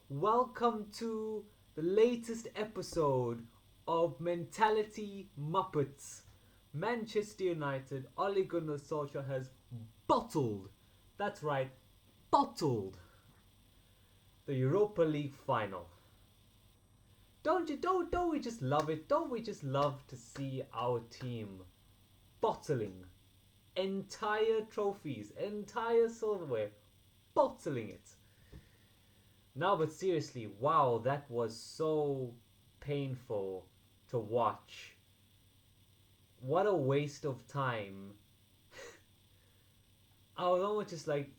Welcome to the latest episode of Mentality Muppets. Manchester United, Ole Gunnar Solskjaer has bottled, that's right, bottled the Europa League final. Don't we just love it? Don't we just love to see our team bottling entire trophies, entire silverware, bottling it? No, but seriously, wow, that was so painful to watch. What a waste of time. I was almost just like,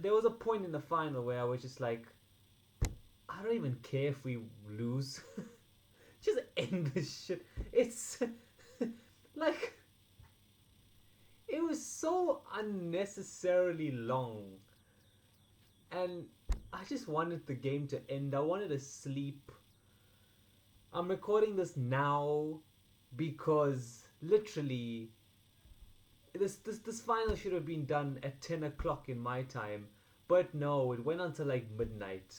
there was a point in the final where I was just like, I don't even care if we lose. Just end this shit. It's like, it was so unnecessarily long. And I just wanted the game to end. I wanted to sleep. I'm recording this now because literally this final should have been done at 10 o'clock in my time, but no, it went until like midnight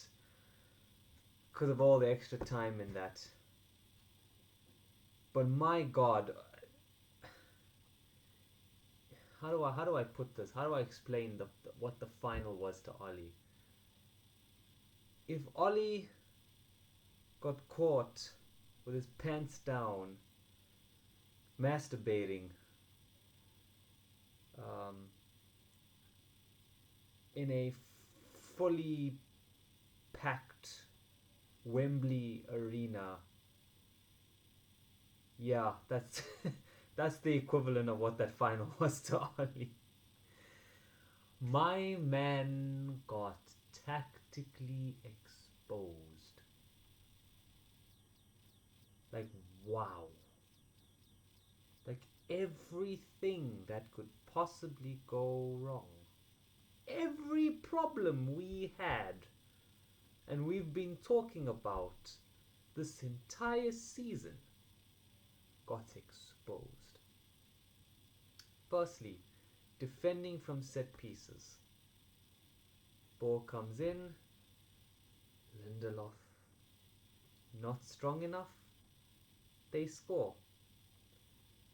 because of all the extra time in that. But my God, how do I put this? How do I explain what the final was to Ollie? If Ollie got caught with his pants down, masturbating, um, in a fully packed Wembley arena. Yeah, that's that's the equivalent of what that final was to Ollie. My man got tactically exposed. Like, wow. Like, everything that could possibly go wrong. Every problem we had and we've been talking about this entire season got exposed. Firstly, defending from set pieces. Ball comes in, Lindelof not strong enough, they score.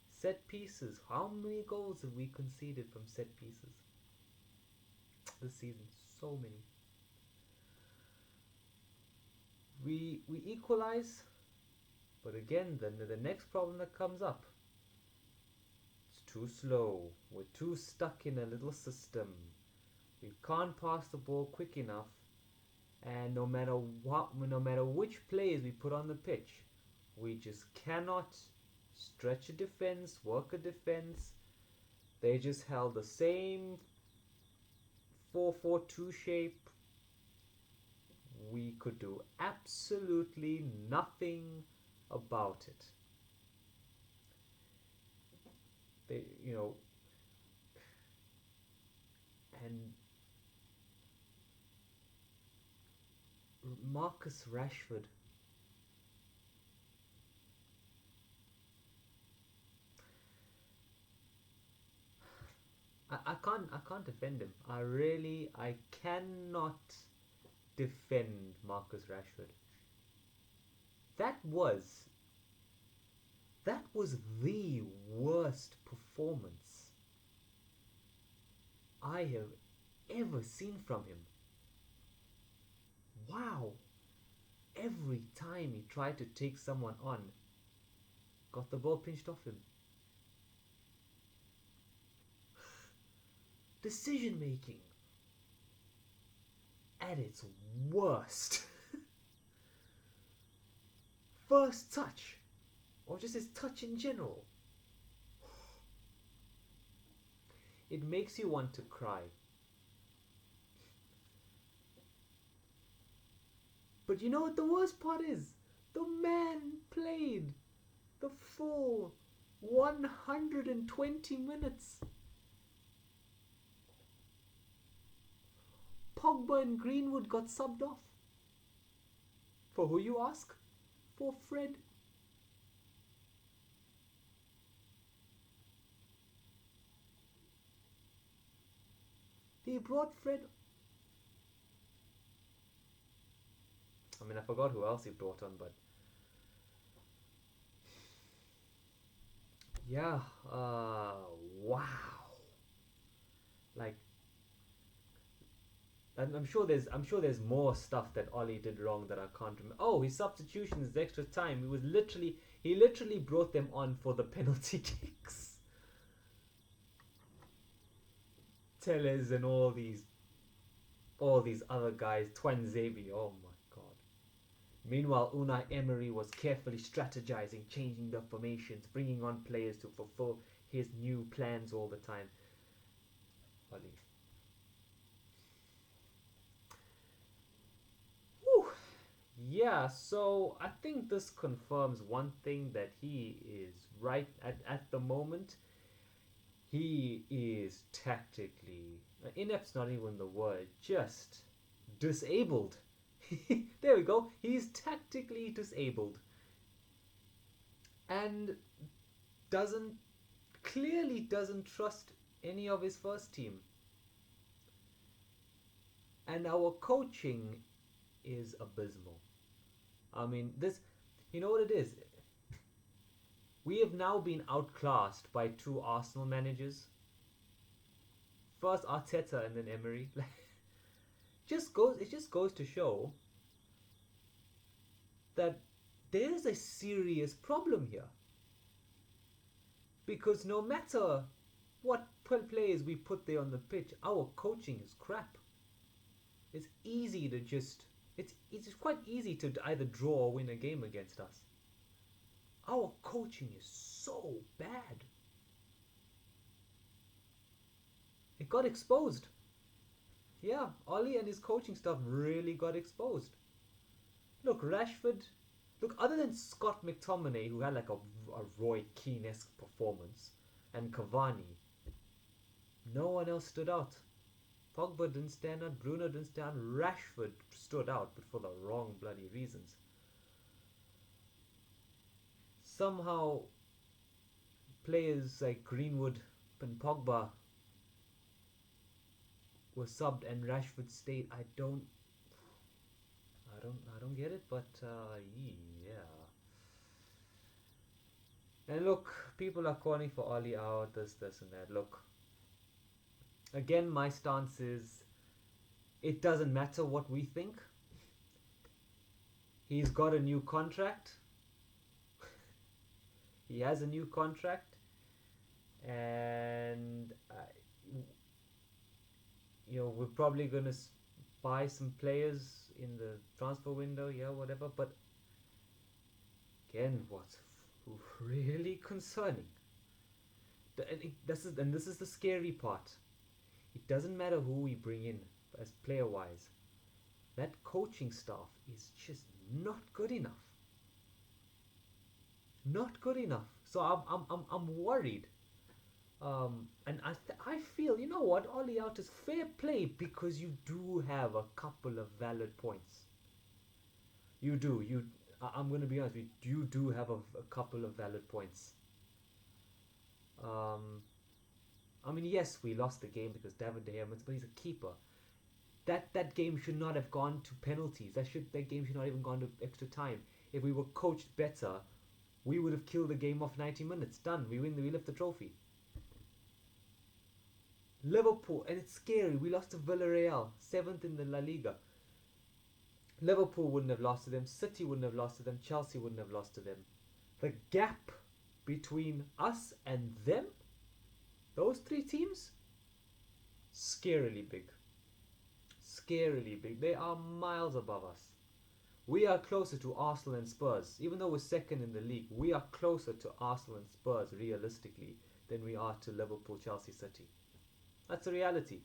Set pieces, how many goals have we conceded from set pieces this season? So many. We equalize, but again, the next problem that comes up, it's too slow. We're too stuck in a little system. We can't pass the ball quick enough, and no matter which players we put on the pitch, we just cannot stretch a defense, work a defense. They just held the same 4-4-2 shape. We could do absolutely nothing about it. They, and Marcus Rashford. I can't defend him. I cannot defend Marcus Rashford. That was that was the worst performance I have ever seen from him. Wow. Every time he tried to take someone on, got the ball pinched off him. Decision making at its worst. First touch, or just his touch in general. It makes you want to cry. But you know what the worst part is? The man played the full 120 minutes. Pogba and Greenwood got subbed off. For who you ask? For Fred. They brought Fred. I mean, I forgot who else he brought on, but yeah, wow. Like, I'm sure there's more stuff that Ollie did wrong that I can't remember. Oh, his substitutions, the extra time. He literally brought them on for the penalty kicks. Tellez and all these other guys, Twanzebe. Oh my god. Meanwhile, Unai Emery was carefully strategizing, changing the formations, bringing on players to fulfill his new plans all the time. Ollie. Whew. Yeah, so I think this confirms one thing that he is right at the moment. He is tactically inept's not even the word, just disabled. There we go. He's tactically disabled and doesn't clearly doesn't trust any of his first team. And our coaching is abysmal. I mean, this, you know what it is? We have now been outclassed by two Arsenal managers. First Arteta and then Emery. It just goes to show that there's a serious problem here. Because no matter what players we put there on the pitch, our coaching is crap. It's easy to just it's quite easy to either draw or win a game against us. Our coaching is so bad. It got exposed. Yeah, Ollie and his coaching stuff really got exposed. Look, Rashford. Look, other than Scott McTominay, who had like a Roy Keane-esque performance, and Cavani, no one else stood out. Pogba didn't stand out, Bruno didn't stand out, Rashford stood out, but for the wrong bloody reasons. Somehow, players like Greenwood and Pogba were subbed and Rashford stayed. I don't get it, but yeah. And look, people are calling for Ollie out, this, and that. Look, again, my stance is it doesn't matter what we think. He's got a new contract. He has a new contract, and we're probably gonna buy some players in the transfer window, yeah, whatever. But again, what's really concerning, this is the scary part. It doesn't matter who we bring in as player wise. That coaching staff is just not good enough. Not good enough. So I'm worried. And I feel, you know what, Ollie out is fair play because you do have a couple of valid points. You do. I'm going to be honest with you. You do have a couple of valid points. I mean, yes, we lost the game because David De Gea, but he's a keeper. That game should not have gone to penalties. That game should not even gone to extra time. If we were coached better, we would have killed the game off 90 minutes. Done. We win. We lift the trophy. Liverpool, and it's scary. We lost to Villarreal, 7th in the La Liga. Liverpool wouldn't have lost to them. City wouldn't have lost to them. Chelsea wouldn't have lost to them. The gap between us and them, those three teams, scarily big. Scarily big. They are miles above us. We are closer to Arsenal and Spurs. Even though we're second in the league, we are closer to Arsenal and Spurs realistically than we are to Liverpool, Chelsea, City. That's a reality.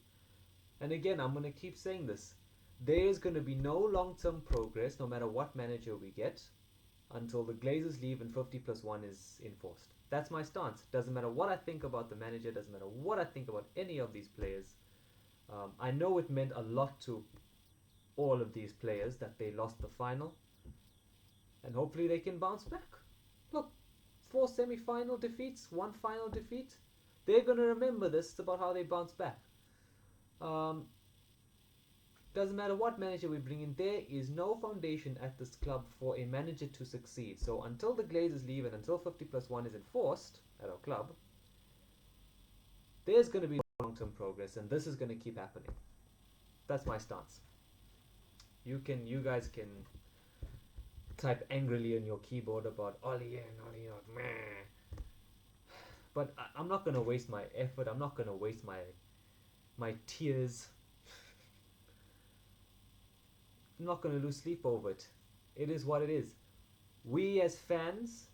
And again, I'm going to keep saying this. There is going to be no long-term progress, no matter what manager we get, until the Glazers leave and 50+1 is enforced. That's my stance. Doesn't matter what I think about the manager, doesn't matter what I think about any of these players. I know it meant a lot to all of these players that they lost the final. And hopefully they can bounce back. Look, 4 semi-final defeats, 1 final defeat. They're going to remember this about how they bounce back. Doesn't matter what manager we bring in, there is no foundation at this club for a manager to succeed. So until the Glazers leave and until 50+1 is enforced at our club, there's going to be long-term progress, and this is going to keep happening. That's my stance. You guys can type angrily on your keyboard about Ollie in, Ollie out, meh. But I'm not going to waste my effort. I'm not going to waste my tears. I'm not going to lose sleep over it. It is what it is. We as fans,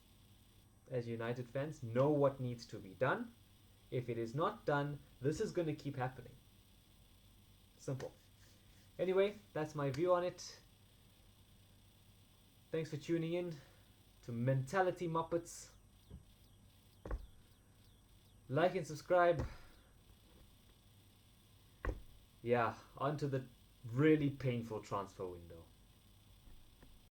as United fans, know what needs to be done. If it is not done, this is going to keep happening. Simple. Anyway, that's my view on it. Thanks for tuning in to Mentality Muppets. Like and subscribe. Yeah, onto the really painful transfer window.